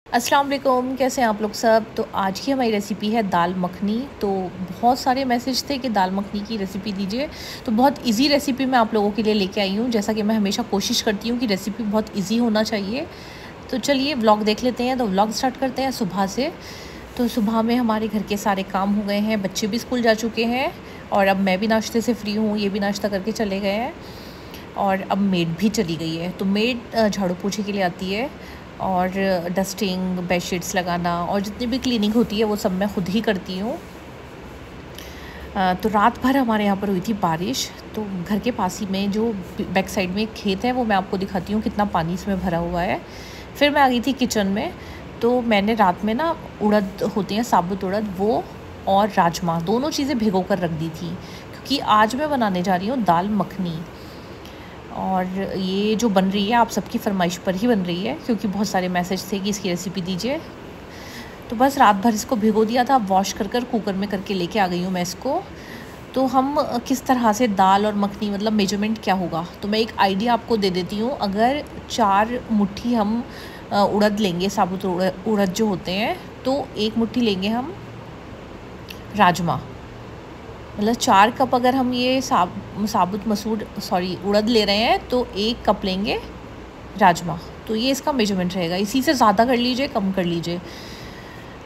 अस्सलाम वालेकुम, कैसे हैं आप लोग सब। तो आज की हमारी रेसिपी है दाल मखनी। तो बहुत सारे मैसेज थे कि दाल मखनी की रेसिपी दीजिए, तो बहुत इजी रेसिपी मैं आप लोगों के लिए लेके आई हूँ। जैसा कि मैं हमेशा कोशिश करती हूँ कि रेसिपी बहुत इजी होना चाहिए। तो चलिए व्लॉग देख लेते हैं। तो व्लॉग स्टार्ट करते हैं सुबह से। तो सुबह में हमारे घर के सारे काम हो गए हैं, बच्चे भी स्कूल जा चुके हैं और अब मैं भी नाश्ते से फ्री हूँ। ये भी नाश्ता करके चले गए हैं और अब मेड भी चली गई है। तो मेड झाड़ू पोछे के लिए आती है और डस्टिंग, बेडशीट्स लगाना और जितनी भी क्लीनिंग होती है वो सब मैं खुद ही करती हूँ। तो रात भर हमारे यहाँ पर हुई थी बारिश। तो घर के पास ही में जो बैक साइड में एक खेत है वो मैं आपको दिखाती हूँ कितना पानी इसमें भरा हुआ है। फिर मैं आ गई थी किचन में। तो मैंने रात में ना उड़द होती हैं, साबुत उड़द, वो और राजमा दोनों चीज़ें भिगो कर रख दी थी, क्योंकि आज मैं बनाने जा रही हूँ दाल मखनी। और ये जो बन रही है आप सबकी फरमाइश पर ही बन रही है, क्योंकि बहुत सारे मैसेज थे कि इसकी रेसिपी दीजिए। तो बस रात भर इसको भिगो दिया था। वॉश कर कुकर में करके लेके आ गई हूँ मैं इसको। तो हम किस तरह से दाल और मखनी, मतलब मेजरमेंट क्या होगा, तो मैं एक आइडिया आपको दे देती हूँ। अगर 4 मुट्ठी हम उड़द लेंगे, साबुत उड़द जो होते हैं, तो 1 मुट्ठी लेंगे हम राजमा। मतलब 4 कप अगर हम ये साबुत उड़द ले रहे हैं तो 1 कप लेंगे राजमा। तो ये इसका मेजरमेंट रहेगा। इसी से ज़्यादा कर लीजिए, कम कर लीजिए।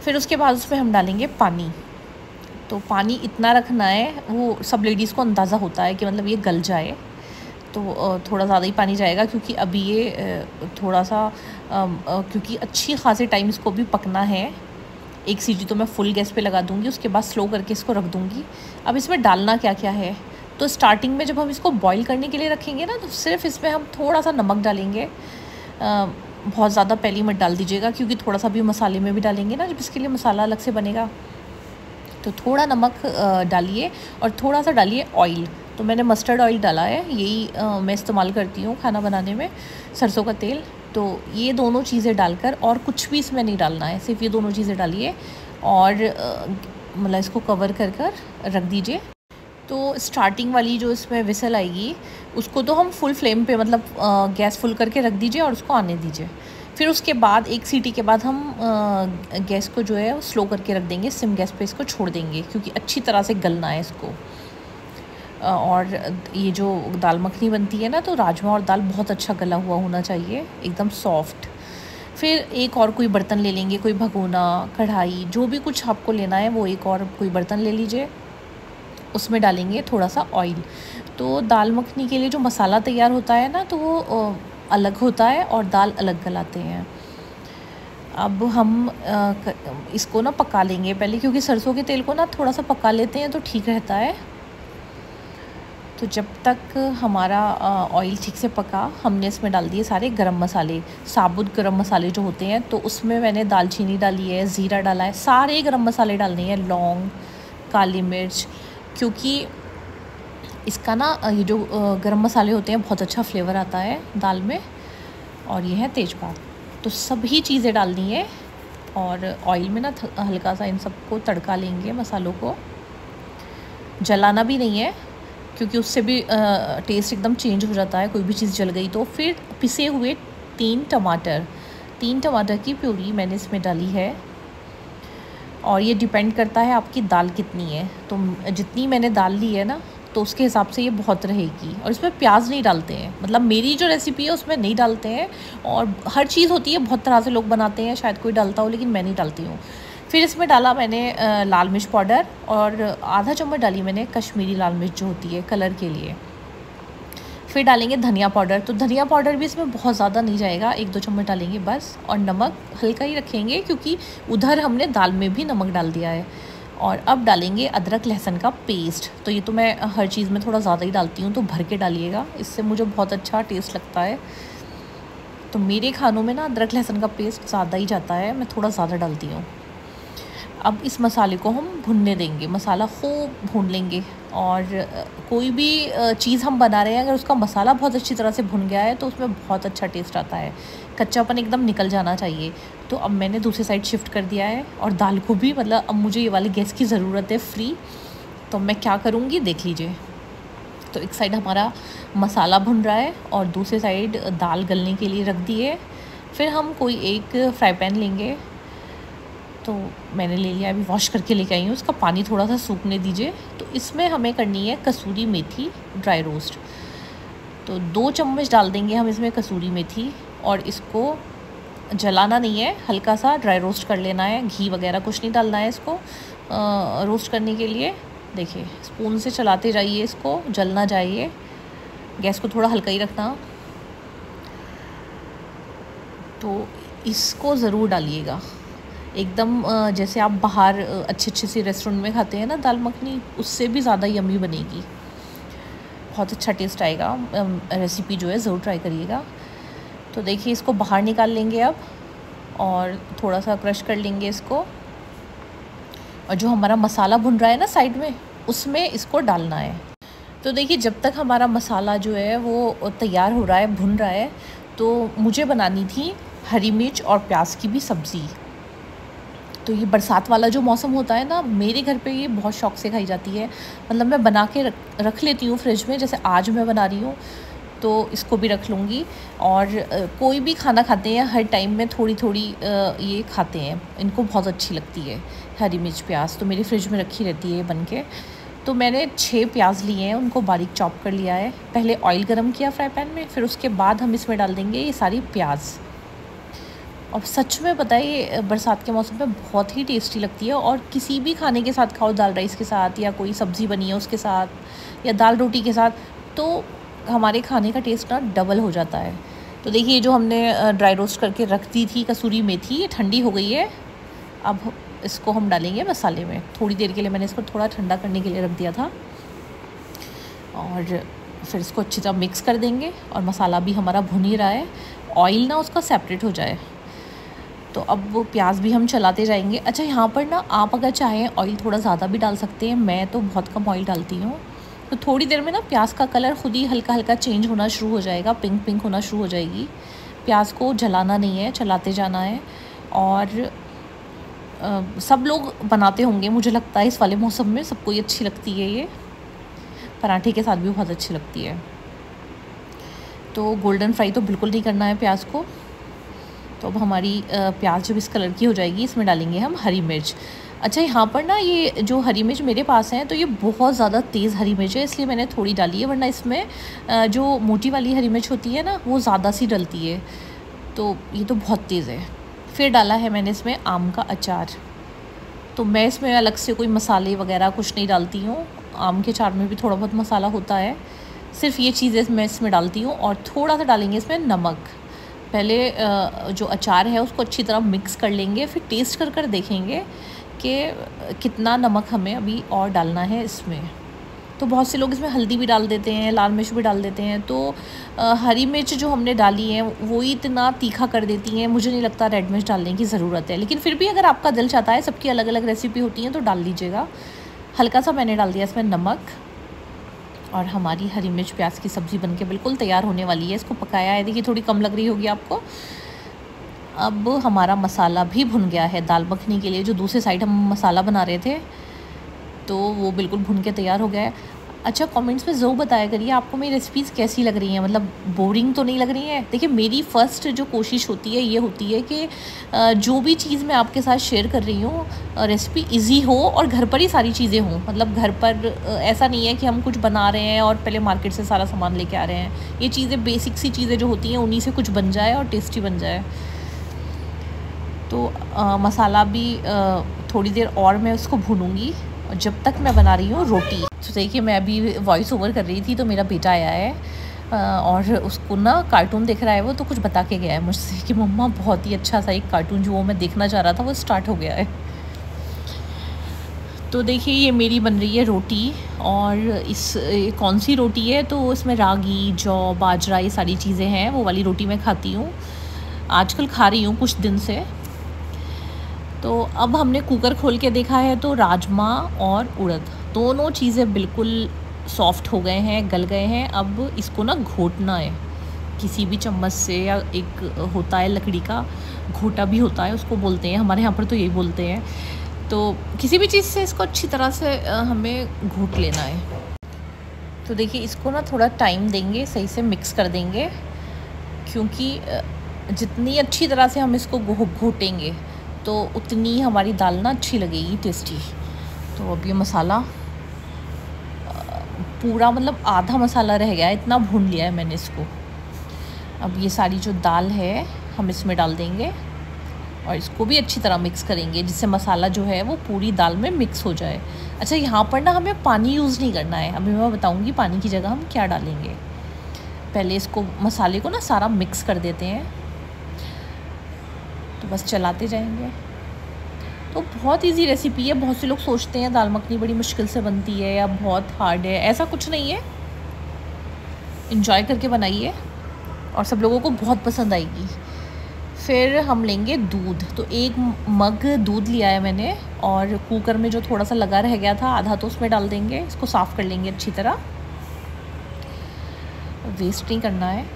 फिर उसके बाद उसमें हम डालेंगे पानी। तो पानी इतना रखना है, वो सब लेडीज़ को अंदाज़ा होता है कि मतलब ये गल जाए। तो थोड़ा ज़्यादा ही पानी जाएगा, क्योंकि अभी ये थोड़ा सा क्योंकि अच्छी खासी टाइम इसको भी पकना है। 1 सीटी तो मैं फुल गैस पे लगा दूँगी, उसके बाद स्लो करके इसको रख दूँगी। अब इसमें डालना क्या क्या है, तो स्टार्टिंग में जब हम इसको बॉईल करने के लिए रखेंगे ना, तो सिर्फ इसमें हम थोड़ा सा नमक डालेंगे। बहुत ज़्यादा पहले मत डाल दीजिएगा, क्योंकि थोड़ा सा भी मसाले में भी डालेंगे ना, जब इसके लिए मसाला अलग से बनेगा। तो थोड़ा नमक डालिए और थोड़ा सा डालिए ऑयल। तो मैंने मस्टर्ड ऑयल डाला है, यही मैं इस्तेमाल करती हूँ खाना बनाने में, सरसों का तेल। तो ये दोनों चीज़ें डालकर, और कुछ भी इसमें नहीं डालना है, सिर्फ ये दोनों चीज़ें डालिए और मतलब इसको कवर कर रख दीजिए। तो स्टार्टिंग वाली जो इसमें विसल आएगी, उसको तो हम फुल फ्लेम पे, मतलब गैस फुल करके रख दीजिए और उसको आने दीजिए। फिर उसके बाद 1 सीटी के बाद हम गैस को जो है वो स्लो करके रख देंगे, सिम गैस पे इसको छोड़ देंगे, क्योंकि अच्छी तरह से गलना है इसको। और ये जो दाल मखनी बनती है ना, तो राजमा और दाल बहुत अच्छा गला हुआ होना चाहिए, एकदम सॉफ्ट। फिर एक और कोई बर्तन ले लेंगे, कोई भगोना, कढ़ाई, जो भी कुछ आपको लेना है वो एक और कोई बर्तन ले लीजिए। उसमें डालेंगे थोड़ा सा ऑयल। तो दाल मखनी के लिए जो मसाला तैयार होता है ना, तो वो अलग होता है और दाल अलग गलाते हैं। अब हम इसको ना पका लेंगे पहले, क्योंकि सरसों के तेल को ना थोड़ा सा पका लेते हैं तो ठीक रहता है। तो जब तक हमारा ऑयल ठीक से पका, हमने इसमें डाल दिए सारे गरम मसाले, साबुत गरम मसाले जो होते हैं। तो उसमें मैंने दालचीनी डाली है, ज़ीरा डाला है, सारे गरम मसाले डालने हैं, लौंग, काली मिर्च, क्योंकि इसका ना ये जो गरम मसाले होते हैं बहुत अच्छा फ्लेवर आता है दाल में। और ये है तेज़पात। तो सभी चीज़ें डालनी है और ऑयल में ना हल्का सा इन सबको तड़का लेंगे, मसालों को। जलाना भी नहीं है, क्योंकि उससे भी टेस्ट एकदम चेंज हो जाता है, कोई भी चीज़ जल गई तो। फिर पिसे हुए 3 टमाटर की प्यूरी मैंने इसमें डाली है। और ये डिपेंड करता है आपकी दाल कितनी है। तो जितनी मैंने दाल ली है ना, तो उसके हिसाब से ये बहुत रहेगी। और इसमें प्याज नहीं डालते हैं, मतलब मेरी जो रेसिपी है उसमें नहीं डालते हैं। और हर चीज़ होती है, बहुत तरह से लोग बनाते हैं, शायद कोई डालता हो, लेकिन मैं नहीं डालती हूँ। फिर इसमें डाला मैंने लाल मिर्च पाउडर, और आधा चम्मच डाली मैंने कश्मीरी लाल मिर्च जो होती है कलर के लिए। फिर डालेंगे धनिया पाउडर। तो धनिया पाउडर भी इसमें बहुत ज़्यादा नहीं जाएगा, 1-2 चम्मच डालेंगे बस। और नमक हल्का ही रखेंगे, क्योंकि उधर हमने दाल में भी नमक डाल दिया है। और अब डालेंगे अदरक लहसुन का पेस्ट। तो ये तो मैं हर चीज़ में थोड़ा ज़्यादा ही डालती हूँ, तो भर के डालिएगा, इससे मुझे बहुत अच्छा टेस्ट लगता है। तो मेरे खानों में ना अदरक लहसुन का पेस्ट ज़्यादा ही जाता है, मैं थोड़ा ज़्यादा डालती हूँ। अब इस मसाले को हम भुनने देंगे, मसाला खूब भून लेंगे। और कोई भी चीज़ हम बना रहे हैं, अगर उसका मसाला बहुत अच्छी तरह से भुन गया है तो उसमें बहुत अच्छा टेस्ट आता है, कच्चापन एकदम निकल जाना चाहिए। तो अब मैंने दूसरी साइड शिफ्ट कर दिया है, और दाल को भी, मतलब अब मुझे ये वाली गैस की ज़रूरत है फ्री। तो मैं क्या करूँगी देख लीजिए। तो एक साइड हमारा मसाला भुन रहा है और दूसरी साइड दाल गलने के लिए रख दी है। फिर हम कोई एक फ्राई पैन लेंगे, तो मैंने ले लिया, अभी वॉश करके लेके आई हूँ, उसका पानी थोड़ा सा सूखने दीजिए। तो इसमें हमें करनी है कसूरी मेथी ड्राई रोस्ट। तो 2 चम्मच डाल देंगे हम इसमें कसूरी मेथी, और इसको जलाना नहीं है, हल्का सा ड्राई रोस्ट कर लेना है, घी वगैरह कुछ नहीं डालना है इसको रोस्ट करने के लिए। देखिए स्पून से चलाते जाइए, इसको जल ना जाइए, गैस को थोड़ा हल्का ही रखना। तो इसको ज़रूर डालिएगा एकदम, जैसे आप बाहर अच्छे से रेस्टोरेंट में खाते हैं ना दाल मखनी, उससे भी ज़्यादा यम्मी बनेगी, बहुत अच्छा टेस्ट आएगा। रेसिपी जो है ज़रूर ट्राई करिएगा। तो देखिए इसको बाहर निकाल लेंगे अब, और थोड़ा सा क्रश कर लेंगे इसको, और जो हमारा मसाला भुन रहा है ना साइड में, उसमें इसको डालना है। तो देखिए जब तक हमारा मसाला जो है वो तैयार हो रहा है, भुन रहा है, तो मुझे बनानी थी हरी मिर्च और प्याज की भी सब्ज़ी। तो ये बरसात वाला जो मौसम होता है ना, मेरे घर पे ये बहुत शौक से खाई जाती है। मतलब मैं बना के रख लेती हूँ फ्रिज में, जैसे आज मैं बना रही हूँ तो इसको भी रख लूँगी। और कोई भी खाना खाते हैं हर टाइम में थोड़ी थोड़ी ये खाते हैं, इनको बहुत अच्छी लगती है हरी मिर्च प्याज, तो मेरी फ्रिज में रखी रहती है बन के। तो मैंने 6 प्याज लिए हैं, उनको बारीक चॉप कर लिया है। पहले ऑयल गरम किया फ्राई पैन में, फिर उसके बाद हम इसमें डाल देंगे ये सारी प्याज। और सच में पता है ये बरसात के मौसम में बहुत ही टेस्टी लगती है, और किसी भी खाने के साथ खाओ, दाल राइस के साथ, या कोई सब्ज़ी बनी है उसके साथ, या दाल रोटी के साथ, तो हमारे खाने का टेस्ट ना डबल हो जाता है। तो देखिए जो हमने ड्राई रोस्ट करके रख दी थी कसूरी मेथी, ये ठंडी हो गई है। अब इसको हम डालेंगे मसाले में। थोड़ी देर के लिए मैंने इसको थोड़ा ठंडा करने के लिए रख दिया था, और फिर इसको अच्छी तरह मिक्स कर देंगे। और मसाला भी हमारा भुन ही रहा है, ऑयल ना उसका सेपरेट हो जाए। तो अब वो प्याज भी हम चलाते जाएंगे। अच्छा यहाँ पर ना आप अगर चाहें ऑयल थोड़ा ज़्यादा भी डाल सकते हैं, मैं तो बहुत कम ऑयल डालती हूँ। तो थोड़ी देर में ना प्याज का कलर खुद ही हल्का हल्का चेंज होना शुरू हो जाएगा, पिंक पिंक होना शुरू हो जाएगी। प्याज को जलाना नहीं है, चलाते जाना है। और सब लोग बनाते होंगे मुझे लगता है, इस वाले मौसम में सबको ये अच्छी लगती है, ये पराठे के साथ भी बहुत अच्छी लगती है। तो गोल्डन फ्राई तो बिल्कुल नहीं करना है प्याज को। तो अब हमारी प्याज जब इस कलर की हो जाएगी, इसमें डालेंगे हम हरी मिर्च। अच्छा यहाँ पर ना ये जो हरी मिर्च मेरे पास है, तो ये बहुत ज़्यादा तेज़ हरी मिर्च है, इसलिए मैंने थोड़ी डाली है, वरना इसमें जो मोटी वाली हरी मिर्च होती है ना, वो ज़्यादा सी डलती है। तो ये तो बहुत तेज़ है। फिर डाला है मैंने इसमें आम का अचार। तो मैं इसमें अलग से कोई मसाले वगैरह कुछ नहीं डालती हूँ, आम के अचार में भी थोड़ा बहुत मसाला होता है, सिर्फ ये चीज़ें मैं इसमें डालती हूँ। और थोड़ा सा डालेंगे इसमें नमक। पहले जो अचार है उसको अच्छी तरह मिक्स कर लेंगे, फिर टेस्ट कर देखेंगे कि कितना नमक हमें अभी और डालना है इसमें। तो बहुत से लोग इसमें हल्दी भी डाल देते हैं, लाल मिर्च भी डाल देते हैं। तो हरी मिर्च जो हमने डाली है वो इतना तीखा कर देती हैं, मुझे नहीं लगता रेड मिर्च डालने की ज़रूरत है। लेकिन फिर भी अगर आपका दिल चाहता है, सबकी अलग अलग रेसिपी होती हैं, तो डाल लीजिएगा। हल्का सा मैंने डाल दिया इसमें नमक। और हमारी हरी मिर्च प्याज की सब्ज़ी बनके बिल्कुल तैयार होने वाली है। इसको पकाया है, देखिए थोड़ी कम लग रही होगी आपको। अब हमारा मसाला भी भुन गया है दाल मखनी के लिए, जो दूसरे साइड हम मसाला बना रहे थे, तो वो बिल्कुल भुन के तैयार हो गया है। अच्छा कमेंट्स में ज़रूर बताया करिए आपको मेरी रेसिपीज़ कैसी लग रही हैं, मतलब बोरिंग तो नहीं लग रही हैं। देखिए मेरी फ़र्स्ट जो कोशिश होती है ये होती है कि जो भी चीज़ मैं आपके साथ शेयर कर रही हूँ, रेसिपी इजी हो और घर पर ही सारी चीज़ें हों। मतलब घर पर ऐसा नहीं है कि हम कुछ बना रहे हैं और पहले मार्केट से सारा सामान लेके आ रहे हैं। ये चीज़ें बेसिक सी चीज़ें जो होती हैं, उन्हीं से कुछ बन जाए और टेस्टी बन जाए। तो मसाला भी थोड़ी देर और मैं उसको भूनूंगी, जब तक मैं बना रही हूँ रोटी। तो देखिए मैं अभी वॉइस ओवर कर रही थी, तो मेरा बेटा आया है और उसको ना कार्टून देख रहा है वो, तो कुछ बता के गया है मुझसे कि मम्मा बहुत ही अच्छा सा एक कार्टून जो मैं देखना चाह रहा था वो स्टार्ट हो गया है। तो देखिए ये मेरी बन रही है रोटी, और कौन सी रोटी है, तो इसमें रागी, जौ, बाजरा, ये सारी चीज़ें हैं। वो वाली रोटी मैं खाती हूँ, आजकल खा रही हूँ कुछ दिन से। तो अब हमने कुकर खोल के देखा है, तो राजमा और उड़द दोनों चीज़ें बिल्कुल सॉफ्ट हो गए हैं, गल गए हैं। अब इसको ना घोटना है किसी भी चम्मच से, या एक होता है लकड़ी का घोटा भी होता है, उसको बोलते हैं, हमारे यहाँ पर तो यही बोलते हैं। तो किसी भी चीज़ से इसको अच्छी तरह से हमें घोट लेना है। तो देखिए इसको ना थोड़ा टाइम देंगे, सही से मिक्स कर देंगे, क्योंकि जितनी अच्छी तरह से हम इसको घोटेंगे तो उतनी हमारी दाल ना अच्छी लगेगी, टेस्टी। तो अब ये मसाला पूरा मतलब आधा मसाला रह गया है, इतना भून लिया है मैंने इसको। अब ये सारी जो दाल है हम इसमें डाल देंगे और इसको भी अच्छी तरह मिक्स करेंगे जिससे मसाला जो है वो पूरी दाल में मिक्स हो जाए। अच्छा, यहाँ पर ना हमें पानी यूज़ नहीं करना है, अभी मैं बताऊँगी पानी की जगह हम क्या डालेंगे। पहले इसको मसाले को ना सारा मिक्स कर देते हैं, तो बस चलाते जाएंगे। तो बहुत इजी रेसिपी है। बहुत से लोग सोचते हैं दाल मखनी बड़ी मुश्किल से बनती है या बहुत हार्ड है, ऐसा कुछ नहीं है। इंजॉय करके बनाइए और सब लोगों को बहुत पसंद आएगी। फिर हम लेंगे दूध। तो 1 मग दूध लिया है मैंने और कुकर में जो थोड़ा सा लगा रह गया था आधा तो उसमें डाल देंगे। इसको साफ़ कर लेंगे अच्छी तरह, वेस्ट नहीं करना है।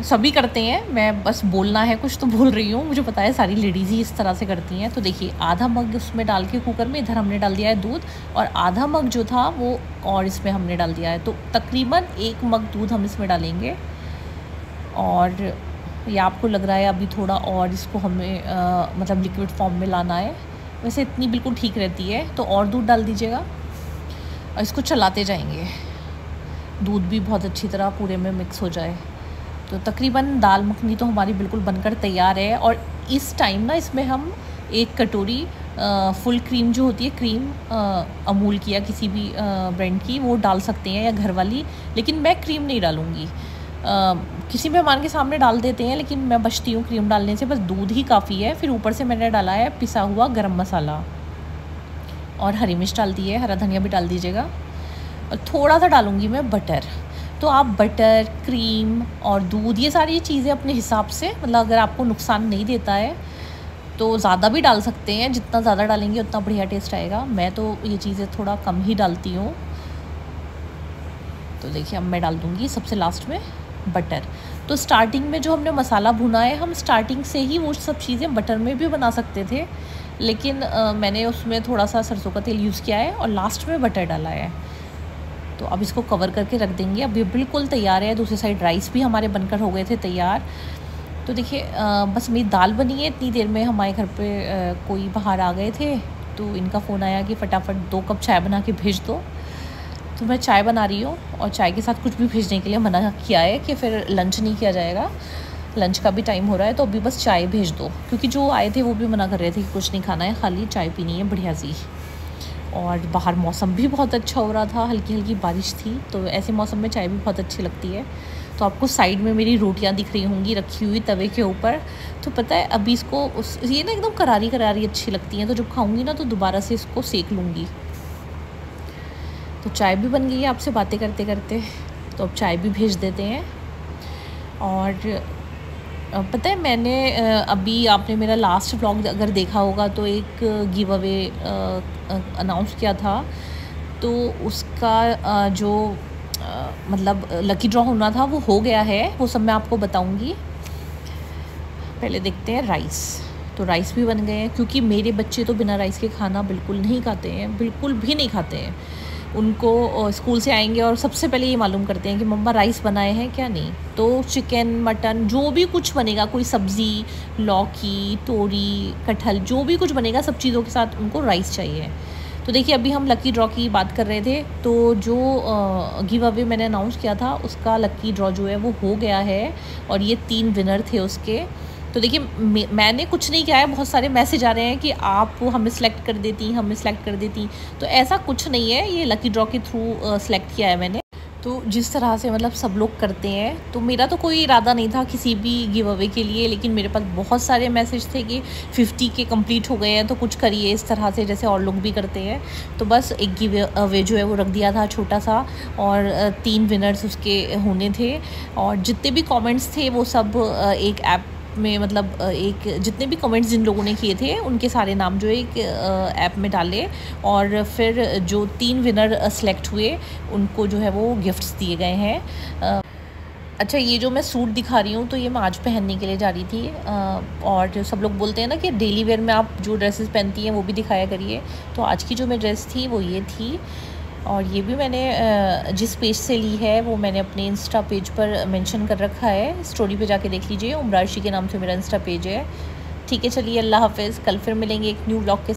सभी करते हैं, मैं बस बोलना है कुछ तो बोल रही हूँ। मुझे पता है सारी लेडीज़ ही इस तरह से करती हैं। तो देखिए आधा मग उसमें डाल के कुकर में इधर हमने डाल दिया है दूध, और आधा मग जो था वो और इसमें हमने डाल दिया है। तो तकरीबन 1 मग दूध हम इसमें डालेंगे। और ये आपको लग रहा है अभी थोड़ा और इसको हमें मतलब लिक्विड फॉर्म में लाना है, वैसे इतनी बिल्कुल ठीक रहती है। तो और दूध डाल दीजिएगा और इसको चलाते जाएंगे, दूध भी बहुत अच्छी तरह पूरे में मिक्स हो जाए। तो तकरीबन दाल मखनी तो हमारी बिल्कुल बनकर तैयार है। और इस टाइम ना इसमें हम 1 कटोरी फुल क्रीम जो होती है, क्रीम अमूल की या किसी भी ब्रांड की, वो डाल सकते हैं या घर वाली, लेकिन मैं क्रीम नहीं डालूँगी। किसी मेहमान के सामने डाल देते हैं, लेकिन मैं बचती हूँ क्रीम डालने से, बस दूध ही काफ़ी है। फिर ऊपर से मैंने डाला है पिसा हुआ गरम मसाला और हरी मिर्च डाल दी है, हरा धनिया भी डाल दीजिएगा। और थोड़ा सा डालूँगी मैं बटर। तो आप बटर, क्रीम और दूध ये सारी चीज़ें अपने हिसाब से, मतलब अगर आपको नुकसान नहीं देता है तो ज़्यादा भी डाल सकते हैं। जितना ज़्यादा डालेंगे उतना बढ़िया टेस्ट आएगा। मैं तो ये चीज़ें थोड़ा कम ही डालती हूँ। तो देखिए अब मैं डाल दूँगी सबसे लास्ट में बटर। तो स्टार्टिंग में जो हमने मसाला भुना है, हम स्टार्टिंग से ही वो सब चीज़ें बटर में भी बना सकते थे, लेकिन मैंने उसमें थोड़ा सा सरसों का तेल यूज़ किया है और लास्ट में बटर डाला है। तो अब इसको कवर करके रख देंगे। अब ये बिल्कुल तैयार है। दूसरी साइड राइस भी हमारे बनकर हो गए थे तैयार। तो देखिए बस मेरी दाल बनी है। इतनी देर में हमारे घर पे कोई बाहर आ गए थे, तो इनका फ़ोन आया कि फटाफट 2 कप चाय बना के भेज दो। तो मैं चाय बना रही हूँ और चाय के साथ कुछ भी भेजने के लिए मना किया है कि फिर लंच नहीं किया जाएगा, लंच का भी टाइम हो रहा है, तो अभी बस चाय भेज दो। क्योंकि जो आए थे वो भी मना कर रहे थे कि कुछ नहीं खाना है, खाली चाय पीनी है बढ़िया सी। और बाहर मौसम भी बहुत अच्छा हो रहा था, हल्की हल्की बारिश थी, तो ऐसे मौसम में चाय भी बहुत अच्छी लगती है। तो आपको साइड में मेरी रोटियां दिख रही होंगी रखी हुई तवे के ऊपर। तो पता है अभी इसको ये ना एकदम करारी करारी अच्छी लगती हैं, तो जब खाऊंगी ना तो दोबारा से इसको सेक लूँगी। तो चाय भी बन गई है आपसे बातें करते करते, तो अब चाय भी भेज देते हैं। और पता है मैंने अभी, आपने मेरा लास्ट व्लॉग अगर देखा होगा तो एक गिव अवे अनाउंस किया था। तो उसका जो मतलब लकी ड्रॉ होना था वो हो गया है, वो सब मैं आपको बताऊंगी। पहले देखते हैं राइस। तो राइस भी बन गए हैं, क्योंकि मेरे बच्चे तो बिना राइस के खाना बिल्कुल नहीं खाते हैं, बिल्कुल भी नहीं खाते हैं। उनको स्कूल से आएंगे और सबसे पहले ये मालूम करते हैं कि मम्मा राइस बनाए हैं क्या, नहीं। तो चिकन, मटन, जो भी कुछ बनेगा, कोई सब्ज़ी, लौकी, तोरी, कटहल, जो भी कुछ बनेगा सब चीज़ों के साथ उनको राइस चाहिए। तो देखिए अभी हम लकी ड्रॉ की बात कर रहे थे, तो जो गिव अवे मैंने अनाउंस किया था उसका लकी ड्रॉ जो है वो हो गया है, और ये 3 विनर थे उसके। तो देखिए मैंने कुछ नहीं किया है, बहुत सारे मैसेज आ रहे हैं कि आप हमें सेलेक्ट कर देती, हमें सेलेक्ट कर देती। तो ऐसा कुछ नहीं है, ये लकी ड्रॉ के थ्रू सेलेक्ट किया है मैंने। तो जिस तरह से मतलब सब लोग करते हैं, तो मेरा तो कोई इरादा नहीं था किसी भी गिव अवे के लिए, लेकिन मेरे पास बहुत सारे मैसेज थे कि 50 के कंप्लीट हो गए हैं तो कुछ करिए इस तरह से जैसे और लोग भी करते हैं। तो बस एक गिव अवे जो है वो रख दिया था छोटा सा, और 3 विनर्स उसके होने थे। और जितने भी कमेंट्स थे वो सब एक ऐप में, मतलब एक जितने भी कमेंट्स जिन लोगों ने किए थे उनके सारे नाम जो एक ऐप में डाले, और फिर जो 3 विनर सेलेक्ट हुए उनको जो है वो गिफ्ट्स दिए गए हैं। अच्छा, ये जो मैं सूट दिखा रही हूँ तो ये मैं आज पहनने के लिए जा रही थी, और सब लोग बोलते हैं ना कि डेली वेयर में आप जो ड्रेसेस पहनती हैं वो भी दिखाया करिए। तो आज की जो मेरी ड्रेस थी वो ये थी। और ये भी मैंने जिस पेज से ली है वो मैंने अपने इंस्टा पेज पर मेंशन कर रखा है, स्टोरी पे जाके देख लीजिए। उमराशी के नाम से मेरा इंस्टा पेज है। ठीक है, चलिए अल्लाह हाफ़िज़। कल फिर मिलेंगे एक न्यू ब्लॉग के